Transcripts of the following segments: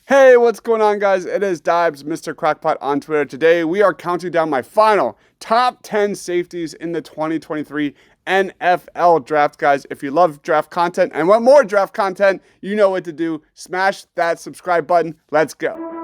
Hey, what's going on, guys? It is Dibes, Mr. Crackpot on Twitter. Today, we are counting down my final top 10 safeties in the 2023 NFL draft, guys. If you love draft content and want more draft content, you know what to do. Smash that subscribe button. Let's go.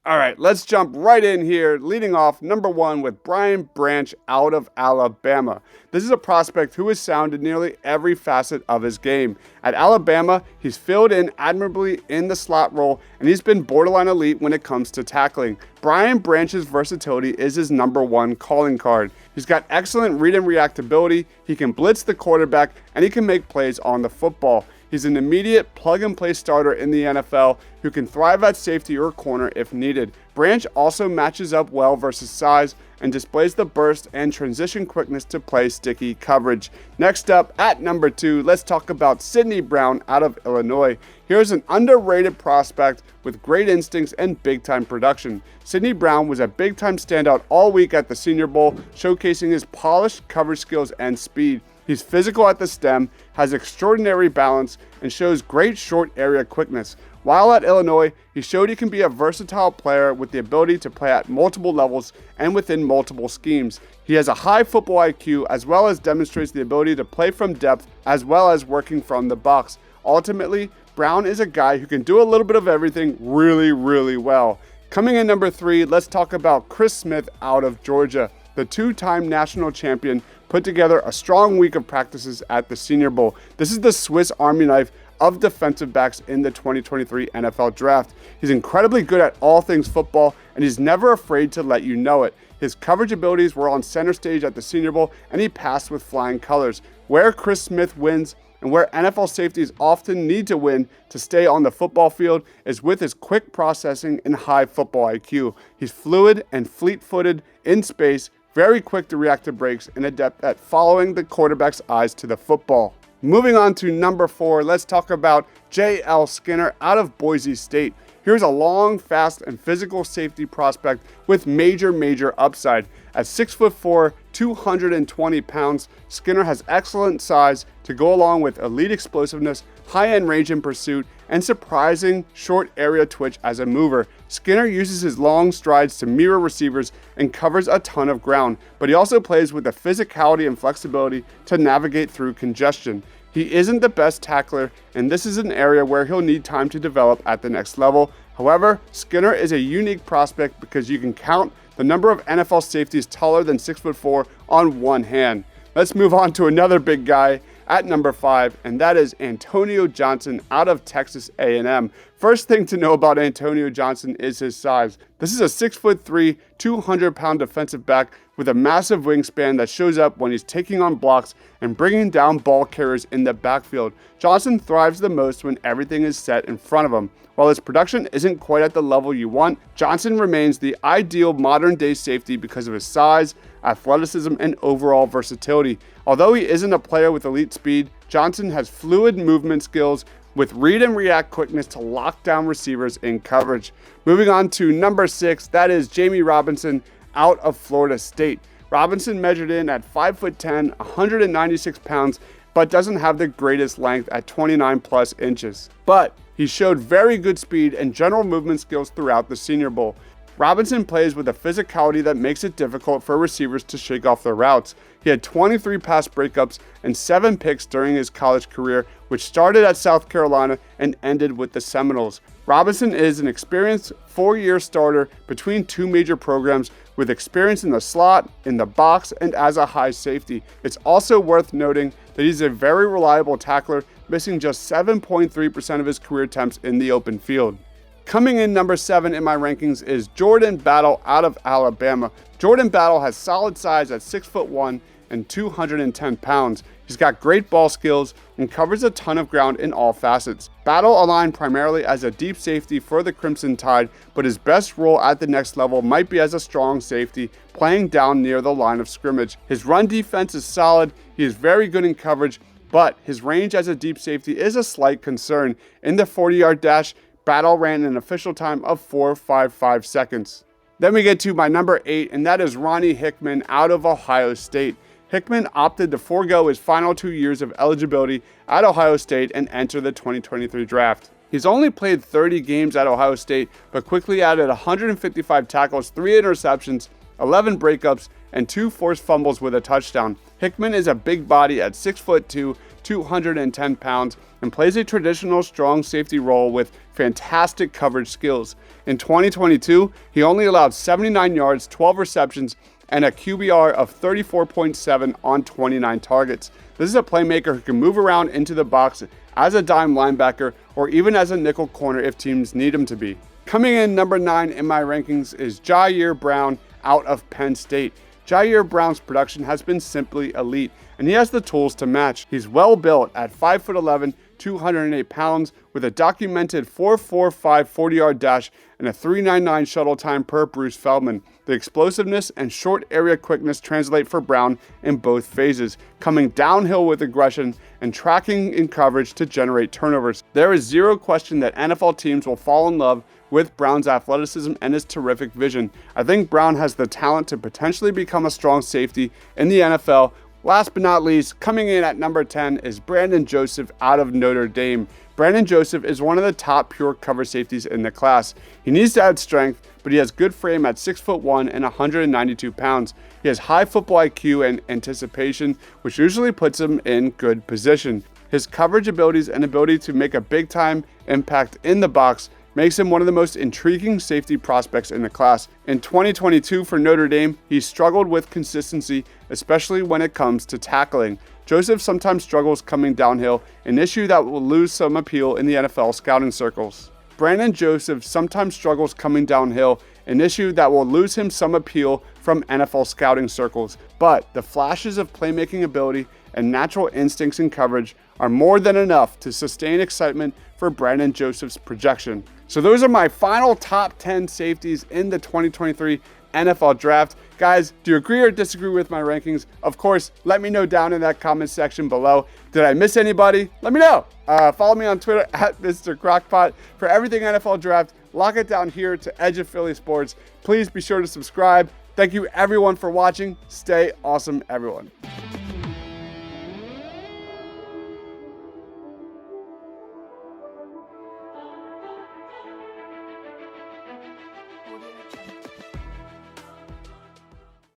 All right, let's jump right in here, leading off number one with Brian Branch out of Alabama. This is a prospect who has sound in nearly every facet of his game. At Alabama, he's filled in admirably in the slot role, and he's been borderline elite when it comes to tackling. Brian Branch's versatility is his number one calling card. He's got excellent read and react ability, he can blitz the quarterback, and he can make plays on the football. He's an immediate plug-and-play starter in the NFL who can thrive at safety or corner if needed. Branch also matches up well versus size and displays the burst and transition quickness to play sticky coverage. Next up, at number 2, let's talk about Safety Brown out of Illinois. Here's an underrated prospect with great instincts and big-time production. Safety Brown was a big-time standout all week at the Senior Bowl, showcasing his polished coverage skills and speed. He's physical at the stem, has extraordinary balance, and shows great short area quickness. While at Illinois, he showed he can be a versatile player with the ability to play at multiple levels and within multiple schemes. He has a high football IQ as well as demonstrates the ability to play from depth as well as working from the box. Ultimately, Brown is a guy who can do a little bit of everything really well. Coming in number 3, let's talk about Chris Smith out of Georgia. The two-time national champion put together a strong week of practices at the Senior Bowl. This is the Swiss Army knife of defensive backs in the 2023 NFL Draft. He's incredibly good at all things football, and he's never afraid to let you know it. His coverage abilities were on center stage at the Senior Bowl, and he passed with flying colors. Where Chris Smith wins, and where NFL safeties often need to win to stay on the football field, is with his quick processing and high football IQ. He's fluid and fleet-footed in space, very quick to react to breaks, and adept at following the quarterback's eyes to the football. Moving on to number 4, let's talk about J.L. Skinner out of Boise State. Here's a long, fast, and physical safety prospect with major upside. At 6'4", 220 pounds, Skinner has excellent size to go along with elite explosiveness, high-end range in pursuit, and surprising short area twitch as a mover. Skinner uses his long strides to mirror receivers and covers a ton of ground, but he also plays with the physicality and flexibility to navigate through congestion. He isn't the best tackler, and this is an area where he'll need time to develop at the next level. However, Skinner is a unique prospect because you can count the number of NFL safeties taller than 6'4" on one hand. Let's move on to another big guy at number 5, and that is Antonio Johnson out of Texas A&M. First thing to know about Antonio Johnson is his size. This is a 6'3", 200-pound defensive back with a massive wingspan that shows up when he's taking on blocks and bringing down ball carriers in the backfield. Johnson thrives the most when everything is set in front of him. While his production isn't quite at the level you want, Johnson remains the ideal modern-day safety because of his size, athleticism, and overall versatility. Although he isn't a player with elite speed, Johnson has fluid movement skills with read and react quickness to lock down receivers in coverage. Moving on to number 6, that is Jamie Robinson out of Florida State. Robinson measured in at 5'10", 196 pounds, but doesn't have the greatest length at 29 plus inches. But he showed very good speed and general movement skills throughout the Senior Bowl. Robinson plays with a physicality that makes it difficult for receivers to shake off their routes. He had 23 pass breakups and 7 picks during his college career, which started at South Carolina and ended with the Seminoles. Robinson is an experienced 4-year starter between 2 major programs with experience in the slot, in the box, and as a high safety. It's also worth noting that he's a very reliable tackler, missing just 7.3% of his career attempts in the open field. Coming in number 7 in my rankings is Jordan Battle out of Alabama. Jordan Battle has solid size at 6'1" and 210 pounds. He's got great ball skills and covers a ton of ground in all facets. Battle aligned primarily as a deep safety for the Crimson Tide, but his best role at the next level might be as a strong safety, playing down near the line of scrimmage. His run defense is solid, he is very good in coverage, but his range as a deep safety is a slight concern. In the 40-yard dash, Battle ran an official time of 4.55 seconds. Then we get to my number 8, and that is Ronnie Hickman out of Ohio State. Hickman opted to forego his final 2 years of eligibility at Ohio State and enter the 2023 draft. He's only played 30 games at Ohio State, but quickly added 155 tackles, 3 interceptions, 11 breakups, and 2 forced fumbles with a touchdown. Hickman is a big body at 6'2", 210 pounds, and plays a traditional strong safety role with fantastic coverage skills. In 2022, he only allowed 79 yards, 12 receptions, and a QBR of 34.7 on 29 targets. This is a playmaker who can move around into the box as a dime linebacker or even as a nickel corner if teams need him to be. Coming in number 9 in my rankings is Jahir Brown out of Penn State. Jahir Brown's production has been simply elite, and he has the tools to match. He's well built at 5'11", 208 pounds, with a documented 4.45 40-yard dash and a 3.99 shuttle time per Bruce Feldman. The explosiveness and short area quickness translate for Brown in both phases, coming downhill with aggression and tracking in coverage to generate turnovers. There is zero question that NFL teams will fall in love with Brown's athleticism and his terrific vision. I think Brown has the talent to potentially become a strong safety in the NFL. Last but not least, coming in at number 10 is Brandon Joseph out of Notre Dame. Brandon Joseph is one of the top pure cover safeties in the class. He needs to add strength, but he has good frame at 6'1" and 192 pounds. He has high football IQ and anticipation, which usually puts him in good position. His coverage abilities and ability to make a big-time impact in the box makes him one of the most intriguing safety prospects in the class. In 2022 for Notre Dame, he struggled with consistency, especially when it comes to tackling. Joseph sometimes struggles coming downhill, an issue that will lose some appeal in the NFL scouting circles. Brandon Joseph sometimes struggles coming downhill, an issue that will lose him some appeal from NFL scouting circles, but the flashes of playmaking ability and natural instincts in coverage are more than enough to sustain excitement for Brandon Joseph's projection. So those are my final top 10 safeties in the 2023 NFL Draft. Guys, do you agree or disagree with my rankings? Of course, let me know down in that comment section below. Did I miss anybody? Let me know. Follow me on Twitter at Mr. Crockpot for everything NFL Draft. Lock it down here to Edge of Philly Sports. Please be sure to subscribe. Thank you everyone for watching. Stay awesome, everyone.